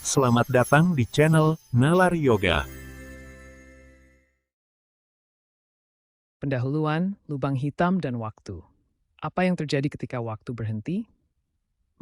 Selamat datang di channel Nalar Yoga. Pendahuluan, lubang hitam, dan waktu. Apa yang terjadi ketika waktu berhenti?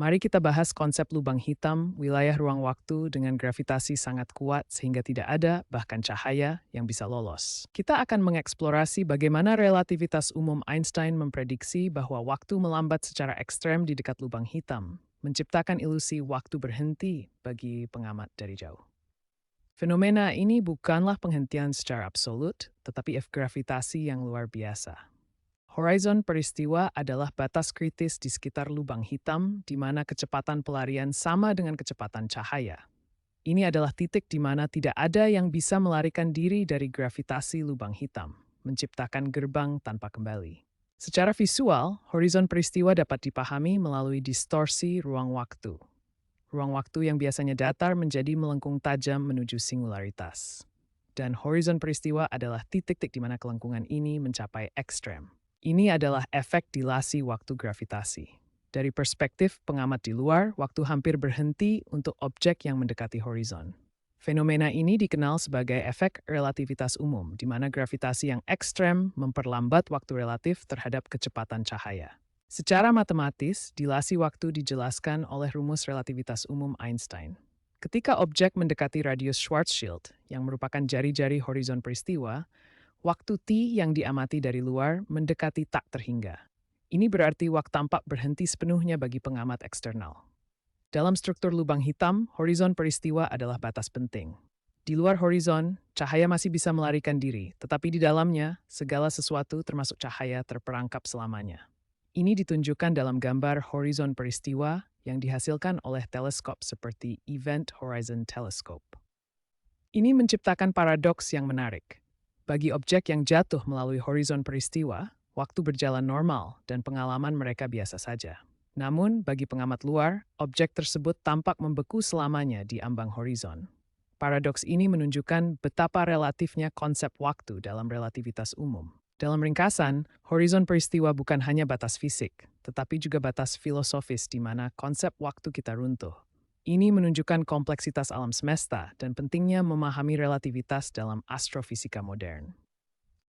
Mari kita bahas konsep lubang hitam, wilayah ruang waktu dengan gravitasi sangat kuat sehingga tidak ada bahkan cahaya yang bisa lolos. Kita akan mengeksplorasi bagaimana relativitas umum Einstein memprediksi bahwa waktu melambat secara ekstrem di dekat lubang hitam, menciptakan ilusi waktu berhenti bagi pengamat dari jauh. Fenomena ini bukanlah penghentian secara absolut, tetapi efek gravitasi yang luar biasa. Horizon peristiwa adalah batas kritis di sekitar lubang hitam di mana kecepatan pelarian sama dengan kecepatan cahaya. Ini adalah titik di mana tidak ada yang bisa melarikan diri dari gravitasi lubang hitam, menciptakan gerbang tanpa kembali. Secara visual, horizon peristiwa dapat dipahami melalui distorsi ruang waktu. Ruang waktu yang biasanya datar menjadi melengkung tajam menuju singularitas. Dan horizon peristiwa adalah titik-titik di mana kelengkungan ini mencapai ekstrem. Ini adalah efek dilasi waktu gravitasi. Dari perspektif pengamat di luar, waktu hampir berhenti untuk objek yang mendekati horizon. Fenomena ini dikenal sebagai efek relativitas umum, di mana gravitasi yang ekstrem memperlambat waktu relatif terhadap kecepatan cahaya. Secara matematis, dilasi waktu dijelaskan oleh rumus relativitas umum Einstein. Ketika objek mendekati radius Schwarzschild, yang merupakan jari-jari horizon peristiwa, waktu T yang diamati dari luar mendekati tak terhingga. Ini berarti waktu tampak berhenti sepenuhnya bagi pengamat eksternal. Dalam struktur lubang hitam, horizon peristiwa adalah batas penting. Di luar horizon, cahaya masih bisa melarikan diri, tetapi di dalamnya, segala sesuatu termasuk cahaya terperangkap selamanya. Ini ditunjukkan dalam gambar horizon peristiwa yang dihasilkan oleh teleskop seperti Event Horizon Telescope. Ini menciptakan paradoks yang menarik. Bagi objek yang jatuh melalui horizon peristiwa, waktu berjalan normal dan pengalaman mereka biasa saja. Namun, bagi pengamat luar, objek tersebut tampak membeku selamanya di ambang horizon. Paradoks ini menunjukkan betapa relatifnya konsep waktu dalam relativitas umum. Dalam ringkasan, horizon peristiwa bukan hanya batas fisik, tetapi juga batas filosofis di mana konsep waktu kita runtuh. Ini menunjukkan kompleksitas alam semesta dan pentingnya memahami relativitas dalam astrofisika modern.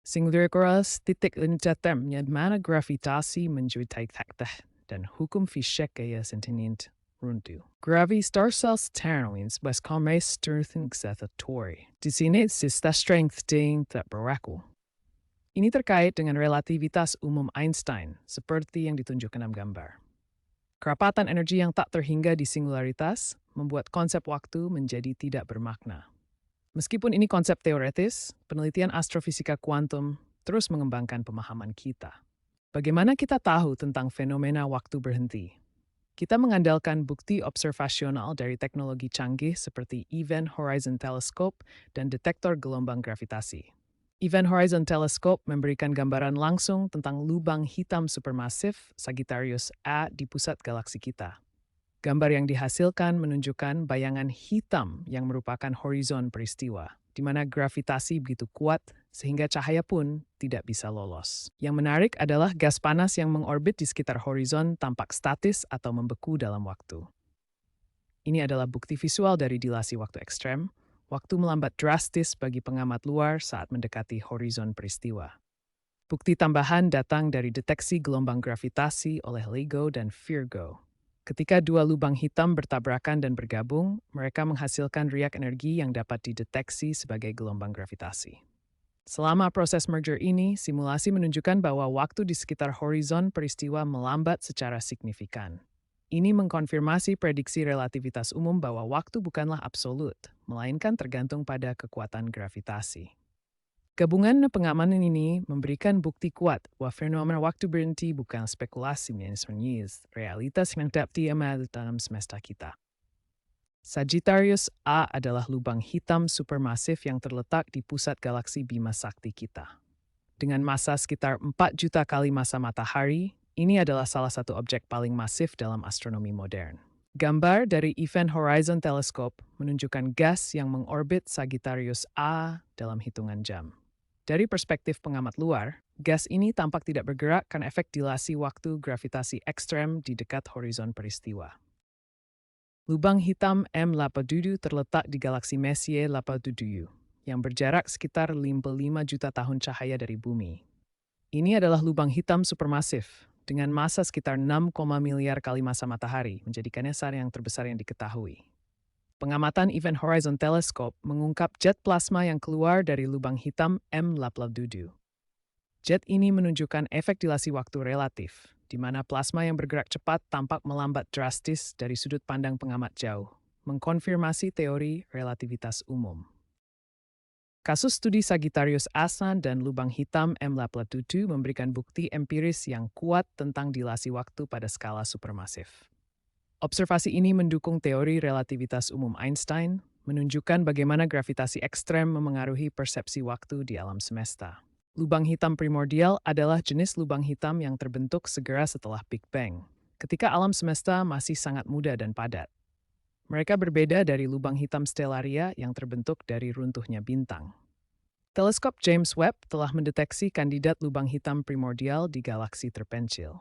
Singularitás titik lincatermnya mana gravitasi menjuitai taktah dan hukum fisikaya sentient runtuh. Gravitas ternoins bas komais sturthing tori. Di sini sista strength ding tak beraku. Ini terkait dengan relativitas umum Einstein, seperti yang ditunjukkan dalam gambar. Kerapatan energi yang tak terhingga di singularitas membuat konsep waktu menjadi tidak bermakna. Meskipun ini konsep teoretis, penelitian astrofisika kuantum terus mengembangkan pemahaman kita. Bagaimana kita tahu tentang fenomena waktu berhenti? Kita mengandalkan bukti observasional dari teknologi canggih seperti Event Horizon Telescope dan detektor gelombang gravitasi. Event Horizon Telescope memberikan gambaran langsung tentang lubang hitam supermasif Sagittarius A di pusat galaksi kita. Gambar yang dihasilkan menunjukkan bayangan hitam yang merupakan horizon peristiwa, di mana gravitasi begitu kuat sehingga cahaya pun tidak bisa lolos. Yang menarik adalah gas panas yang mengorbit di sekitar horizon tampak statis atau membeku dalam waktu. Ini adalah bukti visual dari dilasi waktu ekstrem. Waktu melambat drastis bagi pengamat luar saat mendekati horizon peristiwa. Bukti tambahan datang dari deteksi gelombang gravitasi oleh LIGO dan Virgo. Ketika dua lubang hitam bertabrakan dan bergabung, mereka menghasilkan riak energi yang dapat dideteksi sebagai gelombang gravitasi. Selama proses merger ini, simulasi menunjukkan bahwa waktu di sekitar horizon peristiwa melambat secara signifikan. Ini mengkonfirmasi prediksi relativitas umum bahwa waktu bukanlah absolut, melainkan tergantung pada kekuatan gravitasi. Gabungan pengamanan ini memberikan bukti kuat bahwa fenomena waktu berhenti bukan spekulasi menyis realitas yang dapat diamati dalam semesta kita. Sagittarius A adalah lubang hitam supermasif yang terletak di pusat galaksi Bima Sakti kita. Dengan massa sekitar 4 juta kali massa matahari, ini adalah salah satu objek paling masif dalam astronomi modern. Gambar dari Event Horizon Telescope menunjukkan gas yang mengorbit Sagittarius A dalam hitungan jam. Dari perspektif pengamat luar, gas ini tampak tidak bergerak karena efek dilasi waktu gravitasi ekstrem di dekat horizon peristiwa. Lubang hitam M82 terletak di galaksi Messier 87 yang berjarak sekitar 55 juta tahun cahaya dari bumi. Ini adalah lubang hitam supermasif dengan massa sekitar 6, miliar kali massa matahari, menjadikannya SAR yang terbesar yang diketahui. Pengamatan Event Horizon Telescope mengungkap jet plasma yang keluar dari lubang hitam M82. Jet ini menunjukkan efek dilasi waktu relatif, di mana plasma yang bergerak cepat tampak melambat drastis dari sudut pandang pengamat jauh, mengkonfirmasi teori relativitas umum. Kasus studi Sagittarius A dan lubang hitam M82 memberikan bukti empiris yang kuat tentang dilasi waktu pada skala supermasif. Observasi ini mendukung teori relativitas umum Einstein, menunjukkan bagaimana gravitasi ekstrem memengaruhi persepsi waktu di alam semesta. Lubang hitam primordial adalah jenis lubang hitam yang terbentuk segera setelah Big Bang, ketika alam semesta masih sangat muda dan padat. Mereka berbeda dari lubang hitam stelaria yang terbentuk dari runtuhnya bintang. Teleskop James Webb telah mendeteksi kandidat lubang hitam primordial di galaksi terpencil.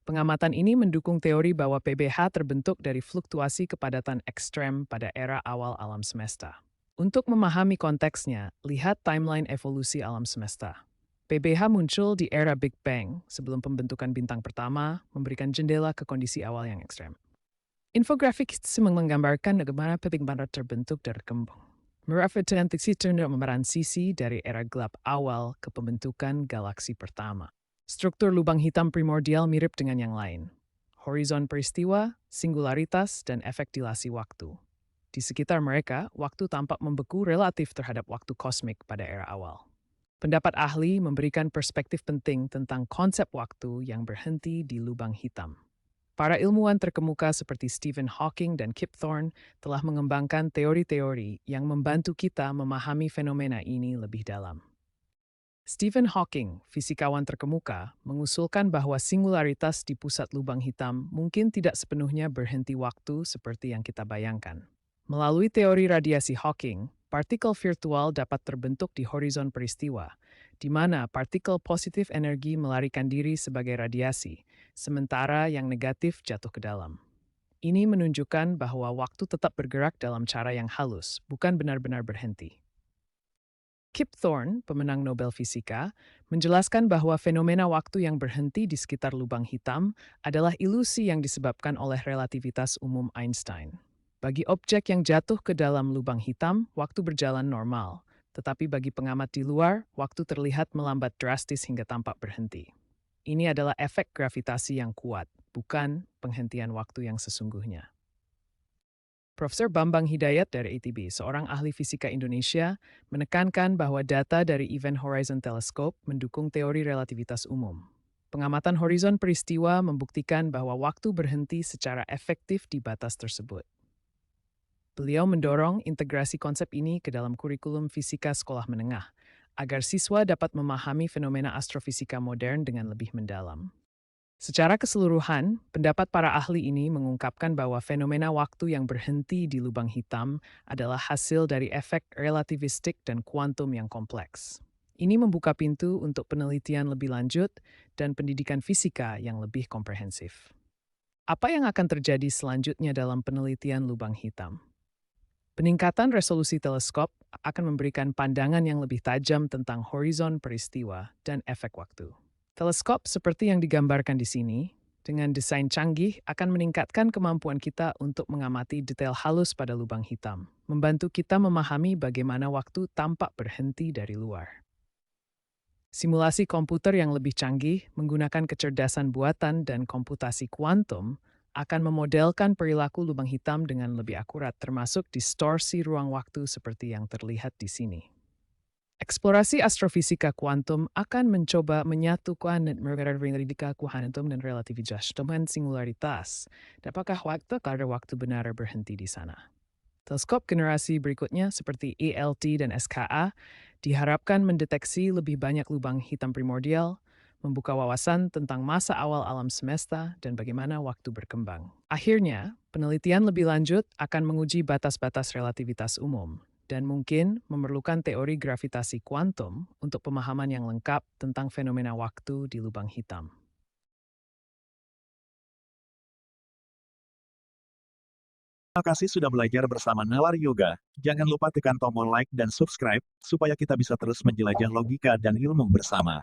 Pengamatan ini mendukung teori bahwa PBH terbentuk dari fluktuasi kepadatan ekstrem pada era awal alam semesta. Untuk memahami konteksnya, lihat timeline evolusi alam semesta. PBH muncul di era Big Bang sebelum pembentukan bintang pertama, memberikan jendela ke kondisi awal yang ekstrem. Infografik menggambarkan bagaimana Big Bang terbentuk dan berkembang. Merepresentasi memeran sisi dari era gelap awal ke pembentukan galaksi pertama. Struktur lubang hitam primordial mirip dengan yang lain. Horizon peristiwa, singularitas, dan efek dilasi waktu. Di sekitar mereka, waktu tampak membeku relatif terhadap waktu kosmik pada era awal. Pendapat ahli memberikan perspektif penting tentang konsep waktu yang berhenti di lubang hitam. Para ilmuwan terkemuka seperti Stephen Hawking dan Kip Thorne telah mengembangkan teori-teori yang membantu kita memahami fenomena ini lebih dalam. Stephen Hawking, fisikawan terkemuka, mengusulkan bahwa singularitas di pusat lubang hitam mungkin tidak sepenuhnya berhenti waktu seperti yang kita bayangkan. Melalui teori radiasi Hawking, partikel virtual dapat terbentuk di horizon peristiwa, di mana partikel positif energi melarikan diri sebagai radiasi, sementara yang negatif jatuh ke dalam. Ini menunjukkan bahwa waktu tetap bergerak dalam cara yang halus, bukan benar-benar berhenti. Kip Thorne, pemenang Nobel Fisika, menjelaskan bahwa fenomena waktu yang berhenti di sekitar lubang hitam adalah ilusi yang disebabkan oleh relativitas umum Einstein. Bagi objek yang jatuh ke dalam lubang hitam, waktu berjalan normal. Tetapi bagi pengamat di luar, waktu terlihat melambat drastis hingga tampak berhenti. Ini adalah efek gravitasi yang kuat, bukan penghentian waktu yang sesungguhnya. Profesor Bambang Hidayat dari ITB, seorang ahli fisika Indonesia, menekankan bahwa data dari Event Horizon Telescope mendukung teori relativitas umum. Pengamatan horizon peristiwa membuktikan bahwa waktu berhenti secara efektif di batas tersebut. Beliau mendorong integrasi konsep ini ke dalam kurikulum fisika sekolah menengah, agar siswa dapat memahami fenomena astrofisika modern dengan lebih mendalam. Secara keseluruhan, pendapat para ahli ini mengungkapkan bahwa fenomena waktu yang berhenti di lubang hitam adalah hasil dari efek relativistik dan kuantum yang kompleks. Ini membuka pintu untuk penelitian lebih lanjut dan pendidikan fisika yang lebih komprehensif. Apa yang akan terjadi selanjutnya dalam penelitian lubang hitam? Peningkatan resolusi teleskop akan memberikan pandangan yang lebih tajam tentang horizon peristiwa dan efek waktu. Teleskop seperti yang digambarkan di sini, dengan desain canggih akan meningkatkan kemampuan kita untuk mengamati detail halus pada lubang hitam, membantu kita memahami bagaimana waktu tampak berhenti dari luar. Simulasi komputer yang lebih canggih menggunakan kecerdasan buatan dan komputasi kuantum akan memodelkan perilaku lubang hitam dengan lebih akurat, termasuk distorsi ruang waktu seperti yang terlihat di sini. Eksplorasi astrofisika kuantum akan mencoba menyatukan metodika kuantum dan relativitas dengan singularitas. Apakah waktu benar berhenti di sana? Teleskop generasi berikutnya seperti ELT dan SKA diharapkan mendeteksi lebih banyak lubang hitam primordial, membuka wawasan tentang masa awal alam semesta dan bagaimana waktu berkembang. Akhirnya, penelitian lebih lanjut akan menguji batas-batas relativitas umum dan mungkin memerlukan teori gravitasi kuantum untuk pemahaman yang lengkap tentang fenomena waktu di lubang hitam. Terima kasih sudah belajar bersama Nalar Yoga. Jangan lupa tekan tombol like dan subscribe, supaya kita bisa terus menjelajah logika dan ilmu bersama.